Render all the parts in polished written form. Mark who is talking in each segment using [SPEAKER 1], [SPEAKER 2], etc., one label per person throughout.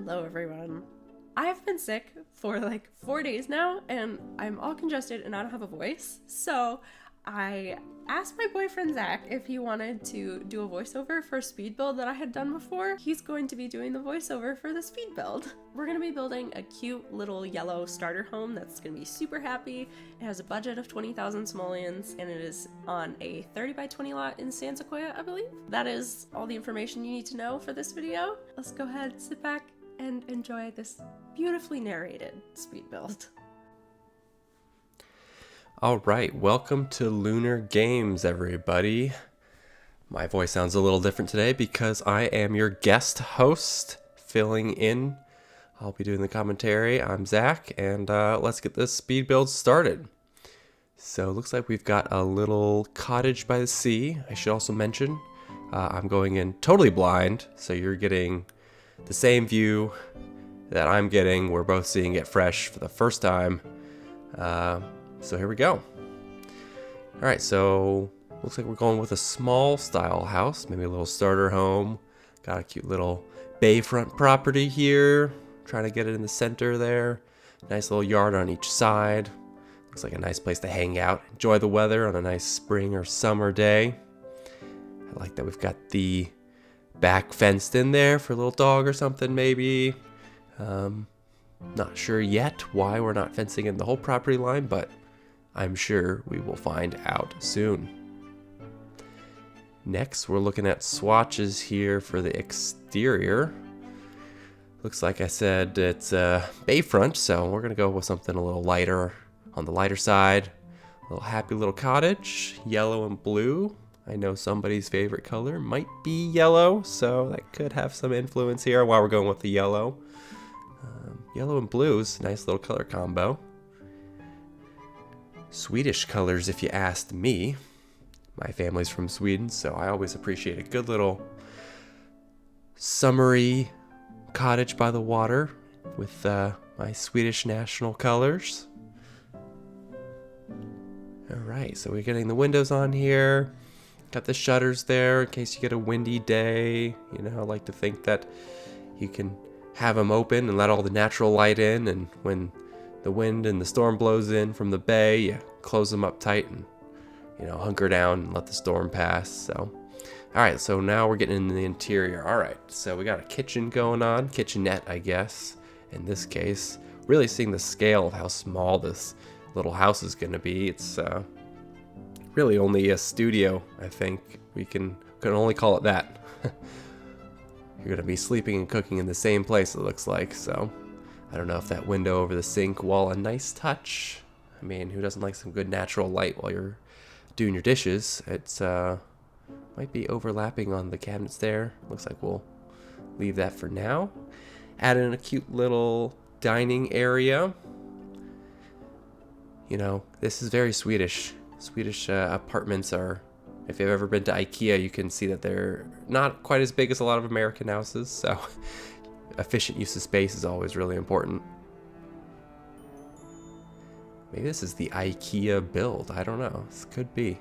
[SPEAKER 1] Hello everyone. I've been sick for like 4 days now and I'm all congested and I don't have a voice. So I asked my boyfriend Zach if he wanted to do a voiceover for a speed build that I had done before. He's going to be doing the voiceover for the speed build. We're going to be building a cute little yellow starter home that's going to be super happy. It has a budget of 20,000 simoleons and it is on a 30 by 20 lot in San Sequoia, I believe. That is all the information you need to know for this video. Let's go ahead, sit back, and enjoy this beautifully narrated speed build.
[SPEAKER 2] All right, welcome to Lunar Games, everybody. My voice sounds a little different today because I am your guest host, filling in. I'll be doing the commentary. I'm Zach, and let's get this speed build started. So it looks like we've got a little cottage by the sea. I should also mention I'm going in totally blind, so you're getting the same view that I'm getting. We're both seeing it fresh for the first time. So here we go. All right, so looks like we're going with a small style house, maybe a little starter home. Got a cute little bayfront property here. Trying to get it in the center there. Nice little yard on each side. Looks like a nice place to hang out. Enjoy the weather on a nice spring or summer day. I like that we've got the back fenced in there for a little dog or something maybe. Not sure yet why we're not fencing in the whole property line, but I'm sure we will find out soon. Next, we're looking at swatches here for the exterior. Looks like I said it's bayfront, so we're gonna go with something a little lighter, on the lighter side. A little happy little cottage, yellow and blue. I know somebody's favorite color might be yellow, so that could have some influence here while we're going with the yellow. Yellow and blue is a nice little color combo. Swedish colors, if you asked me. My family's from Sweden, so I always appreciate a good little summery cottage by the water with my Swedish national colors. Alright, so we're getting the windows on here. Got the shutters there in case you get a windy day. You know, I like to think that you can have them open and let all the natural light in, and when the wind and the storm blows in from the bay, you close them up tight and, you know, hunker down and let the storm pass. So, all right, so now we're getting into the interior. All right, so we got a kitchen going on, kitchenette, I guess, in this case. Really seeing the scale of how small this little house is going to be. It's really only a studio, I think. We can only call it that. You're going to be sleeping and cooking in the same place, it looks like, so I don't know if that window over the sink wall, a nice touch. I mean, who doesn't like some good natural light while you're doing your dishes? It's might be overlapping on the cabinets there. Looks like we'll leave that for now. Add in a cute little dining area. You know, this is very Swedish. Swedish apartments are, if you've ever been to IKEA, you can see that they're not quite as big as a lot of American houses, so efficient use of space is always really important. Maybe this is the IKEA build. I don't know. This could be.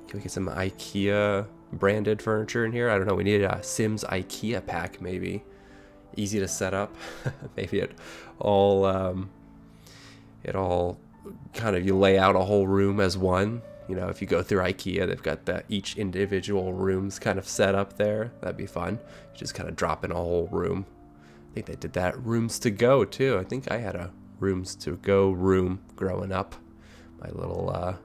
[SPEAKER 2] Can we get some IKEA branded furniture in here? I don't know. We need a Sims IKEA pack, maybe. Easy to set up. Maybe it all kind of, you lay out a whole room as one. You know, if you go through IKEA, they've got each individual rooms kind of set up there. That'd be fun. You just kind of drop in a whole room. I think they did that rooms to go too. I think I had a rooms to go room growing up. My little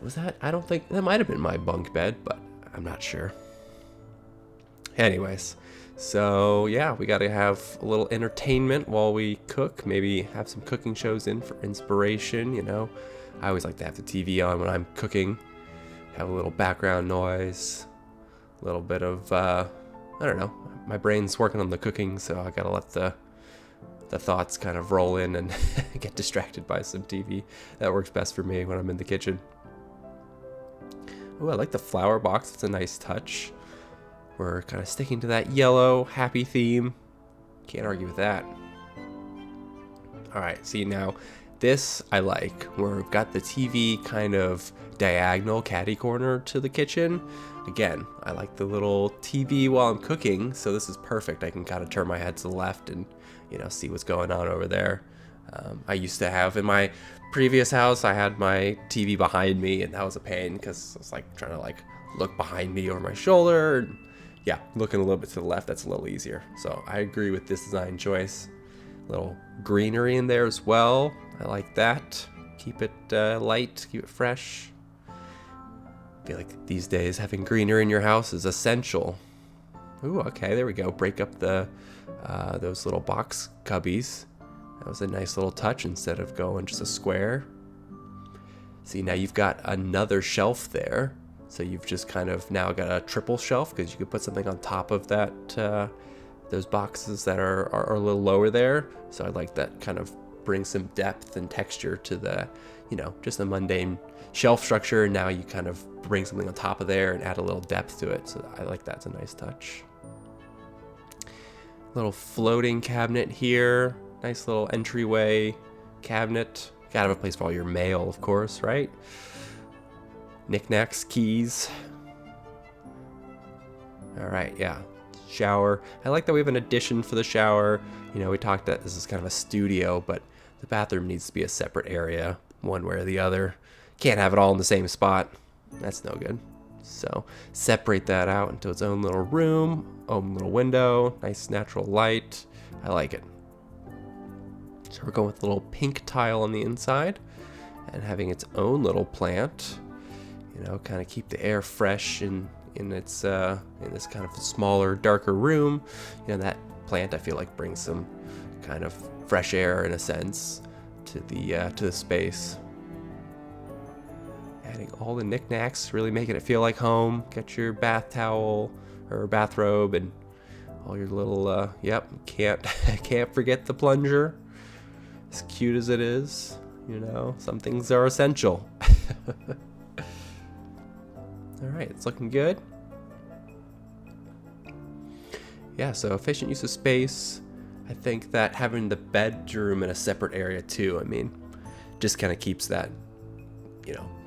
[SPEAKER 2] was that? I don't think that might have been my bunk bed, but I'm not sure. Anyways, so yeah, we got to have a little entertainment while we cook. Maybe have some cooking shows in for inspiration. You know, I always like to have the TV on when I'm cooking. Have a little background noise, a little bit of I don't know. My brain's working on the cooking, so I gotta let the thoughts kind of roll in and get distracted by some TV. That works best for me when I'm in the kitchen. Oh, I like the flower box. It's a nice touch. We're kind of sticking to that yellow, happy theme. Can't argue with that. All right, see now, This I like, where we've got the TV kind of diagonal catty corner to the kitchen. Again, I like the little TV while I'm cooking, so this is perfect. I can kind of turn my head to the left and, see what's going on over there. I used to have, in my previous house, I had my TV behind me, and that was a pain because I was trying to look behind me over my shoulder. And yeah, looking a little bit to the left, that's a little easier. So I agree with this design choice. Little greenery in there as well. I like that. Keep it light, keep it fresh. I feel like these days having greenery in your house is essential. Ooh, okay, there we go. Break up the those little box cubbies. That was a nice little touch instead of going just a square. See, now you've got another shelf there. So you've just kind of now got a triple shelf because you could put something on top of that, those boxes that are a little lower there. So I like that, kind of bring some depth and texture to the, just the mundane shelf structure. And now you kind of bring something on top of there and add a little depth to it. So I like that. It's a nice touch. Little floating cabinet here. Nice little entryway cabinet. Gotta have a place for all your mail, of course, right? Knickknacks, keys. All right, yeah. Shower. I like that we have an addition for the shower. We talked that this is kind of a studio, but the bathroom needs to be a separate area, one way or the other. Can't have it all in the same spot. That's no good. So separate that out into its own little room, own little window, nice natural light. I like it. So we're going with a little pink tile on the inside and having its own little plant. Kind of keep the air fresh in its in this kind of smaller, darker room. That plant I feel like brings some kind of fresh air in a sense to the space. Adding all the knickknacks, really making it feel like home. Get your bath towel or bathrobe and all your little can't forget the plunger. As cute as it is, some things are essential. All right, it's looking good. Yeah, so efficient use of space. I think that having the bedroom in a separate area too, just kind of keeps that,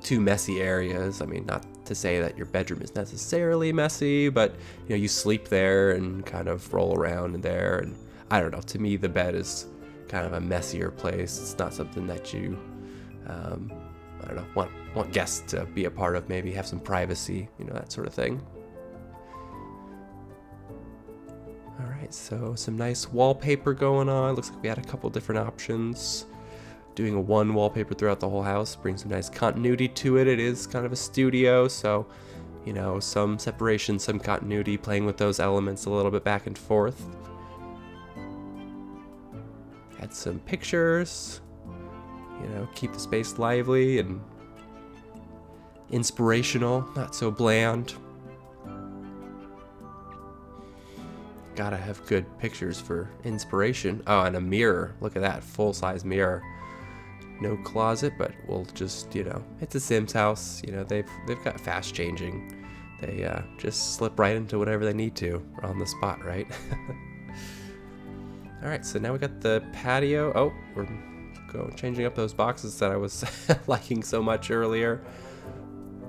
[SPEAKER 2] two messy areas. Not to say that your bedroom is necessarily messy, but, you sleep there and kind of roll around in there. And I don't know, to me, the bed is kind of a messier place. It's not something that you, I don't know, want guests to be a part of, maybe have some privacy, that sort of thing. All right, so some nice wallpaper going on. Looks like we had a couple different options. Doing one wallpaper throughout the whole house brings some nice continuity to it. It is kind of a studio, so, some separation, some continuity, playing with those elements a little bit back and forth. Add some pictures. Keep the space lively and inspirational, not so bland. Gotta have good pictures for inspiration. Oh, and a mirror. Look at that, full-size mirror. No closet, but we'll just, it's a Sims house. They've got fast changing. They just slip right into whatever they need to on the spot, right? All right, so now we got the patio. Oh, we're changing up those boxes that I was liking so much earlier.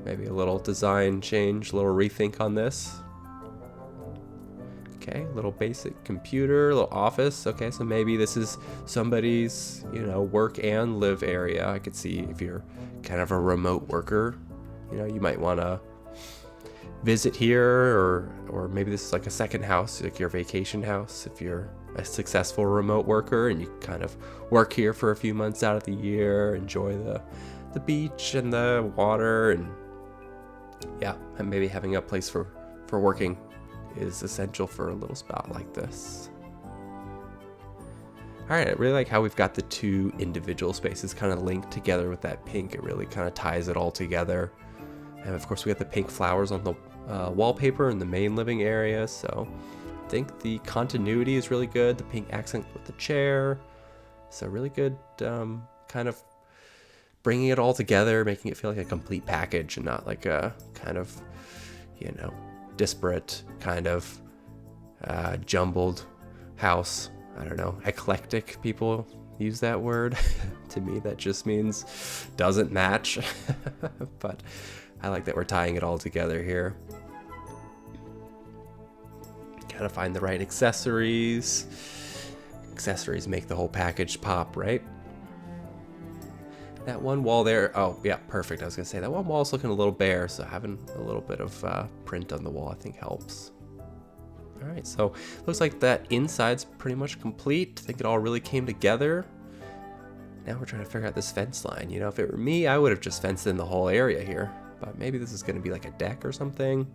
[SPEAKER 2] Maybe a little design change, a little rethink on this. Okay, little basic computer, little office. Okay, so maybe this is somebody's, work and live area. I could see if you're kind of a remote worker, you might want to visit here, or maybe this is like a second house, like your vacation house if you're a successful remote worker and you kind of work here for a few months out of the year, enjoy the beach and the water, and maybe having a place for working is essential for a little spot like this. All right, I really like how we've got the two individual spaces kind of linked together with that pink. It really kind of ties it all together. And of course we got the pink flowers on the wallpaper in the main living area, so I think the continuity is really good. The pink accent with the chair, so really good, kind of bringing it all together, making it feel like a complete package and not like a kind of, disparate kind of jumbled house. I don't know, eclectic people, use that word. To me, that just means doesn't match. But I like that we're tying it all together here. Gotta find the right accessories. Accessories make the whole package pop, right? That one wall there, oh yeah, perfect. I was gonna say that one wall's looking a little bare, so having a little bit of print on the wall I think helps. All right, so looks like that inside's pretty much complete. I think it all really came together. Now we're trying to figure out this fence line. You know, if it were me, I would have just fenced in the whole area here, but maybe this is gonna be like a deck or something.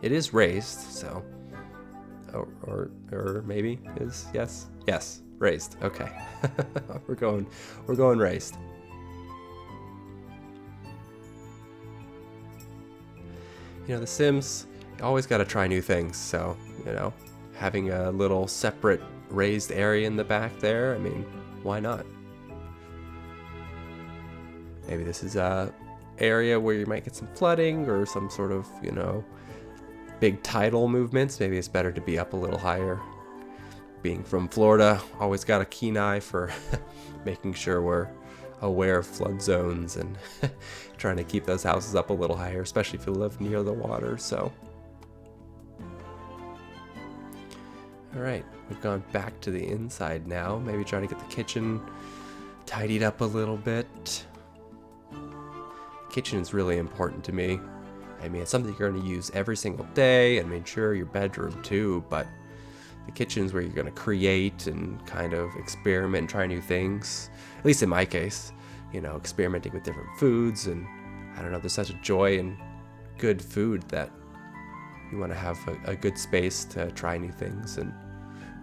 [SPEAKER 2] It is raised, so, or maybe is, yes, raised. Okay, we're going raised. You know, The Sims, you always got to try new things. So, you know, having a little separate raised area in the back there, I mean, why not? Maybe this is a area where you might get some flooding or some sort of, you know, big tidal movements. Maybe it's better to be up a little higher. Being from Florida, always got a keen eye for making sure we're aware of flood zones and trying to keep those houses up a little higher, especially if you live near the water. So, all right, we've gone back to the inside now. Maybe trying to get the kitchen tidied up a little bit. Kitchen is really important to me. I mean, it's something you're going to use every single day. I mean, sure, your bedroom too, but the kitchen's where you're going to create and kind of experiment and try new things. At least in my case, you know, experimenting with different foods. And I don't know, there's such a joy in good food that you want to have a good space to try new things and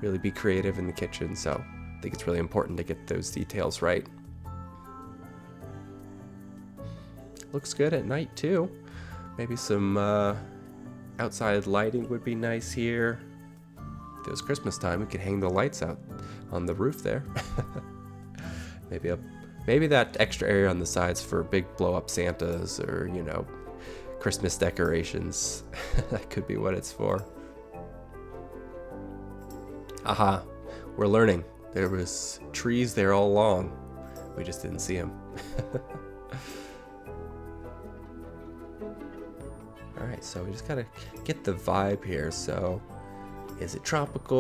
[SPEAKER 2] really be creative in the kitchen. So I think it's really important to get those details right. Looks good at night too. Maybe some outside lighting would be nice here. If it was Christmas time, we could hang the lights out on the roof there. Maybe that extra area on the sides for big blow-up Santas or, you know, Christmas decorations. That could be what it's for. Aha, we're learning. There was trees there all along. We just didn't see them. All right, so we just gotta get the vibe here. So is it tropical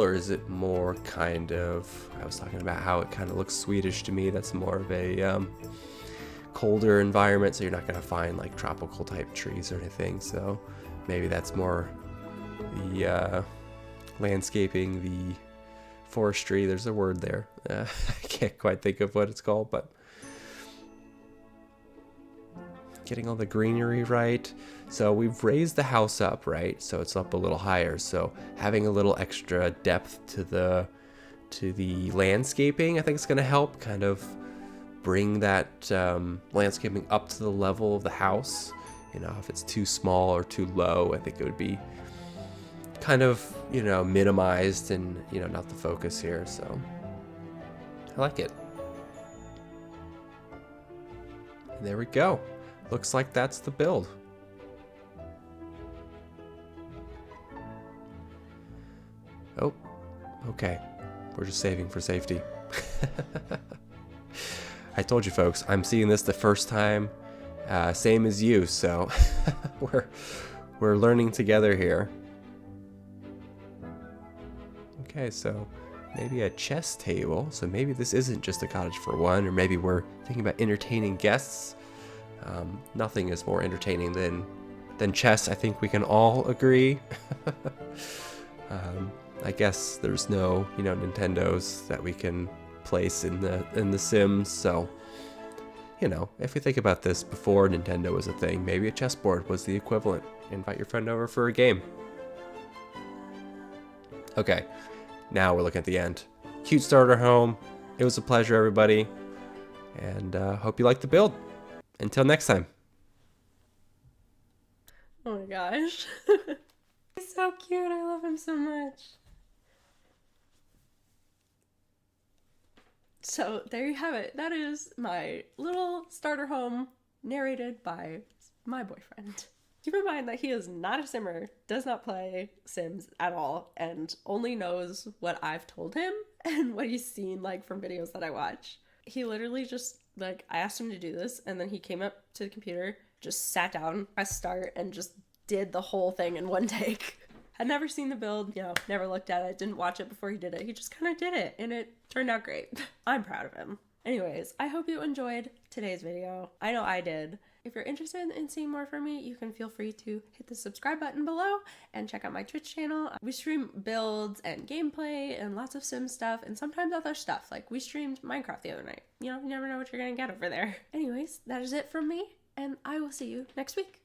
[SPEAKER 2] or is it more kind of, I was talking about how it kind of looks Swedish to me. That's more of a colder environment, so you're not gonna find like tropical type trees or anything. So maybe that's more the landscaping, the forestry. There's a word there. I can't quite think of what it's called, but getting all the greenery right. So we've raised the house up, right? So it's up a little higher. So having a little extra depth to the landscaping, I think it's going to help kind of bring that landscaping up to the level of the house. You know, if it's too small or too low, I think it would be kind of, you know, minimized and, you know, not the focus here. So I like it. And there we go. Looks like that's the build. Oh, okay. We're just saving for safety. I told you folks, I'm seeing this the first time, same as you, so we're learning together here. Okay, so maybe a chess table. So maybe this isn't just a cottage for one, or maybe we're thinking about entertaining guests. Nothing is more entertaining than chess. I think we can all agree. I guess there's no, you know, Nintendos that we can place in the Sims. So, you know, if we think about this before Nintendo was a thing, maybe a chessboard was the equivalent. Invite your friend over for a game. Okay, now we're looking at the end. Cute starter home. It was a pleasure, everybody, and hope you liked the build. Until next time.
[SPEAKER 1] Oh my gosh. He's so cute. I love him so much. So there you have it. That is my little starter home narrated by my boyfriend. Keep in mind that he is not a simmer, does not play Sims at all, and only knows what I've told him. and what he's seen like from videos that I watch. He literally just like, I asked him to do this, and then he came up to the computer, just sat down, pressed start, and just did the whole thing in one take. Had never seen the build, never looked at it, didn't watch it before he did it. He just kind of did it, and it turned out great. I'm proud of him. Anyways, I hope you enjoyed today's video. I know I did. If you're interested in seeing more from me, you can feel free to hit the subscribe button below and check out my Twitch channel. We stream builds and gameplay and lots of sim stuff and sometimes other stuff. Like we streamed Minecraft the other night. You never know what you're gonna get over there. Anyways, that is it from me, and I will see you next week.